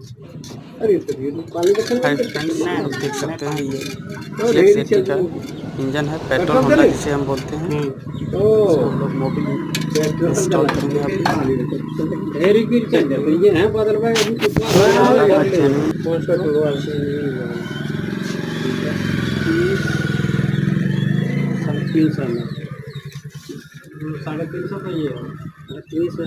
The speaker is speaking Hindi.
अरे तो ये तो पानी का हाय फ्रेंड्स, आप देख सकते हैं ये एक्स80 का इंजन है, पेट्रोल होंडा जिसे हम बोलते हैं। इसमें हम लोग मोबिल इंस्टॉल करेंगे अभी। ये है बादल भाई अभी कितना 350 तो ये है 300